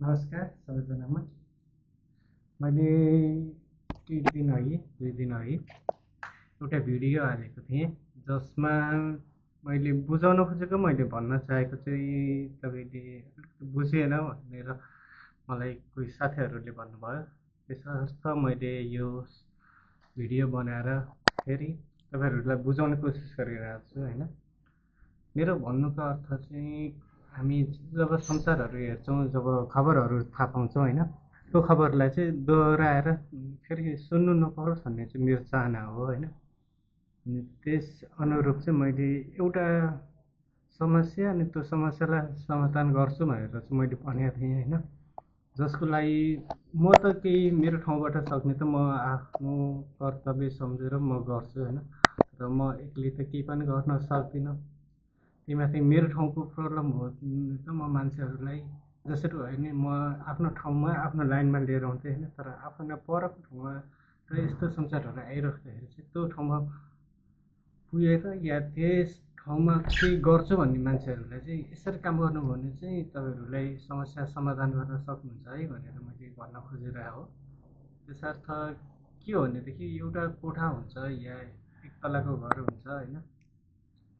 नमस्कार सबैजनामा। मैले दुई दिन अघि एउटा भिडियो हालेको थिएँ जसमा मैले बुझाउन खोजेको, मैले भन्न चाहेको चाहिँ तपाईँले अलिकति बुझेन भनेर मलाई कोही साथीहरूले भन्नुभयो। त्यसर्थ मैले यो भिडियो बनाएर फेरि तपाईँहरूलाई बुझाउने कोसिस गरिरहेको छु होइन। मेरो भन्नुको अर्थ चाहिँ हामी जब समाचारहरू हेर्छौँ, जब खबरहरू थाहा पाउँछौँ होइन, त्यो खबरलाई चाहिँ दोहोऱ्याएर फेरि सुन्नु नपरोस् भन्ने चाहिँ मेरो चाहना हो होइन। अनि त्यस अनुरूप चाहिँ मैले एउटा समस्या अनि त्यो समस्यालाई समाधान गर्छु भनेर चाहिँ मैले भनेको थिएँ होइन। जसको लागि म त केही मेरो ठाउँबाट सक्ने त म आफ्नो कर्तव्य सम्झेर म गर्छु होइन। र म एक्लै त केही पनि गर्न सक्दिनँ। त्यहीमाथि मेरो ठाउँको प्रब्लम हो त म मान्छेहरूलाई जसरी भयो नि म आफ्नो ठाउँमा आफ्नो लाइनमा लिएर आउँथेँ होइन। तर आफूलाई परको ठाउँमा र यस्तो संसारहरू आइराख्दाखेरि चाहिँ त्यो ठाउँमा पुगेर या त्यस ठाउँमा केही गर्छु भन्ने मान्छेहरूलाई चाहिँ यसरी काम गर्नुभयो भने चाहिँ तपाईँहरूलाई समस्या समाधान गर्न सक्नुहुन्छ है भनेर मैले भन्न खोजिरहेको हो। त्यसर्थ के हो भनेदेखि एउटा कोठा हुन्छ या एक तलाको घर हुन्छ होइन,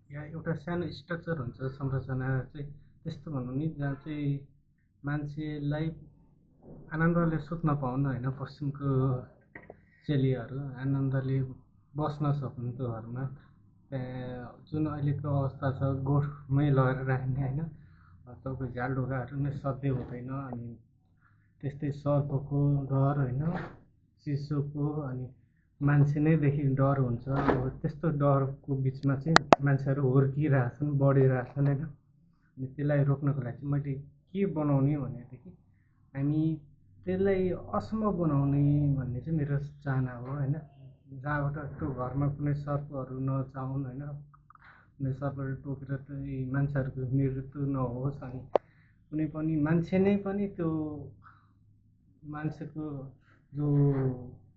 या एउटा सानो स्ट्रक्चर हुन्छ, संरचना चाहिँ त्यस्तो भनौँ नि, जहाँ चाहिँ मान्छेलाई आनन्दले सुत्न पाउनु होइन, पश्चिमको चेलीहरू आनन्दले बस्न सक्नु त्यो घरमा। त्यहाँ जुन अहिलेको अवस्था छ गोठमै लगेर राख्ने होइन, तपाईँको झ्याल ढोकाहरू नै सधैँ हुँदैन। अनि त्यस्तै सर्पको डर होइन, चिसोको, अनि मान्छे नैदेखि डर हुन्छ। अब त्यस्तो डरको बिचमा चाहिँ मान्छेहरू हुर्किरहेछन्, बढिरहेछन् होइन। अनि त्यसलाई रोक्नको लागि चाहिँ मैले के बनाउने भनेदेखि हामी त्यसलाई असम्भव बनाउने भन्ने चाहिँ मेरो चाहना हो होइन। जहाँबाट त्यो घरमा कुनै सर्पहरू नचाउन् होइन, कुनै सर्पले टोकेर चाहिँ मान्छेहरूको मृत्यु नहोस्। अनि कुनै पनि मान्छे नै पनि त्यो मान्छेको जो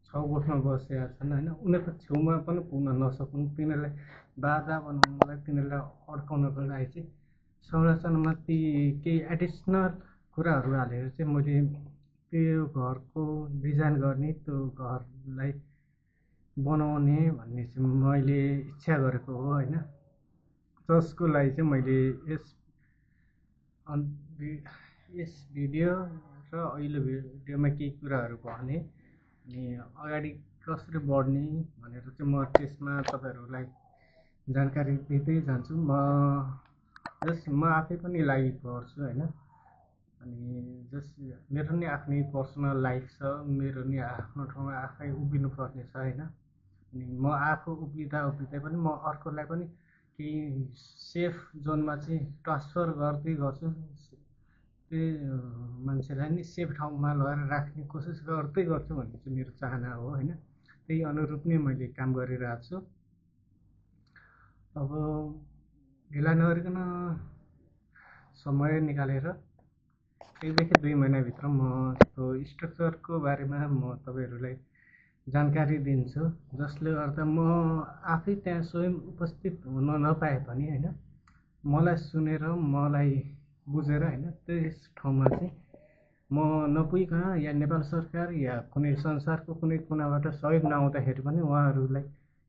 छाउगोठमा बसेका छन् होइन, उनीहरूको छेउमा पनि पुग्न नसकुन्, तिनीहरूलाई बाधा बनाउनलाई, तिनीहरूलाई अड्काउनको लागि चाहिँ संरचनामा ती केही एडिसनल कुराहरू हालेर चाहिँ मैले त्यो घरको डिजाइन गर्ने, त्यो घरलाई बनाउने भन्ने चाहिँ मैले इच्छा गरेको हो होइन। जसको लागि चाहिँ मैले यस भिडियो र अहिले भिडियोमा केही कुराहरू भने अनि अगाडि कसरी बढ्ने भनेर चाहिँ म त्यसमा तपाईँहरूलाई जानकारी दिँदै जान्छु। म आफै पनि लागि पर्छु होइन। अनि मेरो नि आफ्नै पर्सनल लाइफ छ, मेरो नि आफ्नो ठाउँमा आफै उभिनु पर्ने छ होइन। अनि म आफू उभिँदा पनि म अर्कोलाई पनि केही सेफ जोनमा चाहिँ ट्रान्सफर गर्दै गर्छु। त्यही मान्छेलाई नि सेफ ठाउँमा लगेर राख्ने कोसिस गर्दै गर्छु भन्ने चाहिँ मेरो चाहना हो होइन। त्यही अनुरूप नै मैले काम गरिरहेको छु। अब ढिला नगरिकन समय निकालेर 1 देखि 2 महिनाभित्र म त्यो स्ट्रक्चरको बारेमा म तपाईँहरूलाई जानकारी दिन्छु, जसले गर्दा म आफै त्यहाँ स्वयं उपस्थित हुन नपाए पनि होइन, मलाई सुनेर मलाई बुझेर होइन, त्यस ठाउँमा चाहिँ म नपुगिकन या नेपाल सरकार या कुनै संसारको कुनै कुनाबाट सहयोग नआउँदाखेरि पनि उहाँहरूलाई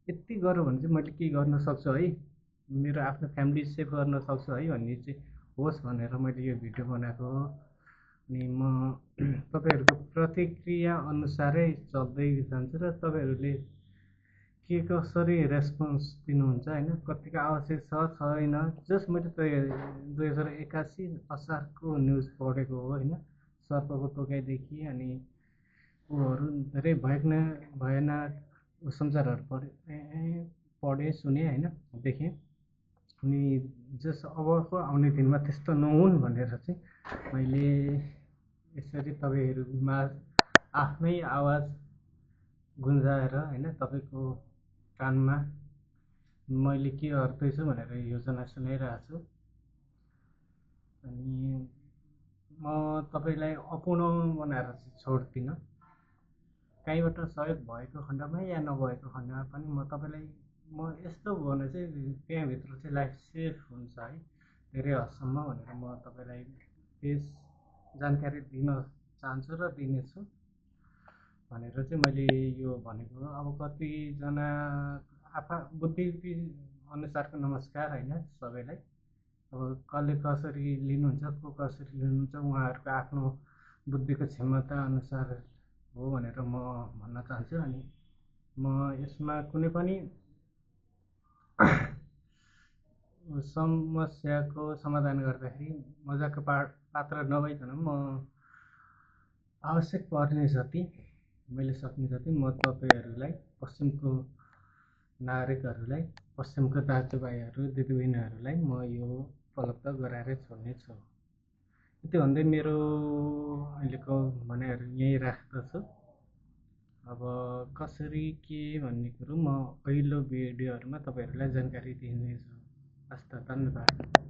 यति गऱ्यो भने चाहिँ मैले के गर्न सक्छु है, मेरो आफ्नो फ्यामिली सेभ गर्न सक्छु है भन्ने चाहिँ होस् भनेर मैले यो भिडियो बनाएको हो। अनि म तपाईँहरूको प्रतिक्रिया अनुसारै चल्दै जान्छु र तपाईँहरूले के कसरी रेस्पोन्स दिनुहुन्छ होइन, कतिको आवश्यक छ छैन। जस्ट मैले 2081 असारको न्युज पढेको हो होइन, सर्पको टोकाइदेखि अनि ऊहरू धेरै भयानक समाचारहरू पढेँ सुनेँ होइन, देखेँ। अनि जस अबको आउने दिनमा त्यस्तो नहुन् भनेर चाहिँ मैले यसरी तपाईँहरूमा आफ्नै आवाज गुन्जाएर होइन, तपाईँको कानमा मैले के गर्दैछु भनेर योजना सुनाइरहेको छु। अनि म तपाईँलाई अपूर्ण बनाएर चाहिँ छोड्दिनँ। कहीँबाट सहयोग भएको खण्डमा या नभएको खण्डमा पनि म तपाईँलाई म यस्तो भयो भने चाहिँ त्यहाँभित्र चाहिँ लाइफ सेफ हुन्छ है धेरै हदसम्म भनेर म तपाईँलाई त्यस जानकारी दिन चाहन्छु र दिनेछु भनेर चाहिँ मैले यो भनेको हो। अब कतिजना आफा बुद्धि अनुसारको नमस्कार होइन सबैलाई। अब कसले कसरी लिनुहुन्छ को कसरी लिनुहुन्छ उहाँहरूको आफ्नो बुद्धिको क्षमता अनुसार हो भनेर म भन्न चाहन्छु। अनि म यसमा कुनै पनि समस्याको समाधान गर्दाखेरि मजाको पात्र नभइकन म आवश्यक पर्ने जति मैले सक्ने जति म तपाईँहरूलाई पश्चिमको नागरिकहरूलाई पश्चिमको दाजुभाइहरू दिदीबहिनीहरूलाई म यो उपलब्ध गराएरै छोड्नेछु। यति भन्दै मेरो अहिलेको भनाइहरू यहीँ राख्दछु। अब कसरी के भन्ने कुरो म पहिलो भिडियोहरूमा तपाईँहरूलाई जानकारी दिनेछु। हस् त, धन्यवाद।